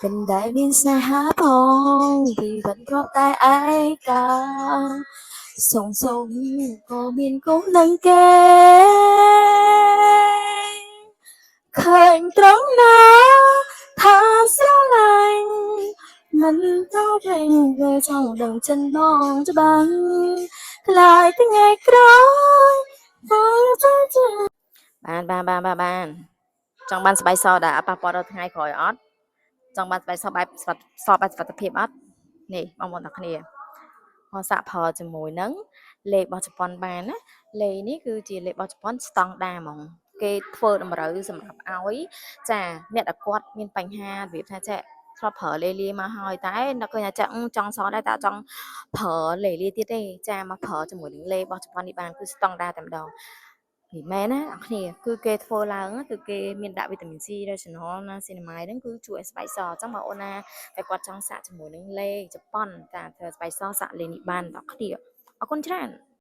Gần đâyមានស្នេហាផងពីvẫnគ្រាប់តែឯកាសងក៏មានគូនឹងគេឃើញត្រង់ណាថាស្រឡាញ់មិនទៅវិញវាចង់ដឹងចិនបងច្បាស់ខ្លាចថ្ងៃក្រោយបងจะបានចង់បានស្បែកសដែរអត់ប៉ះពាល់ដល់ថ្ងៃក្រោយអត់ចង់បានស្បែកសបែបសបែបសុខភាពអត់នេះបងប្អូនទាំងគ្នាមកសាក់ផលជាមួយនឹងលេខរបស់ជប៉ុនបានណាលេខនេះគឺជាលេខរបស់ជប៉ុនស្តង់ដាហ្មងគេធ្វើតម្រូវសម្រាប់ឲ្យចាអ្នកដែលគាត់មានបញ្ហារបៀបថាចាធ្លាប់ប្រើលេលាមកហើយតែនឹកឃើញថាចង់សដែរតែចង់ប្រើលេលាទៀតទេចាមកប្រើជាមួយនឹងលេរបស់ជប៉ុននេះបានគឺស្តង់ដាតែម្ដងពីមែនណាអ្នកគ្នាគឺគេធ្វើឡើងគឺគេមានដាក់វីតាមីន C retinol ណា cinnamide ហ្នឹងគឺជួយឲ្យស្បែកសអញ្ចឹងបងអូនណាតែគាត់ចង់សាកជាមួយនឹងលេជប៉ុនចាធ្វើស្បែកសសាកលេនេះបានអ្នកគ្នាអរគុណច្រើន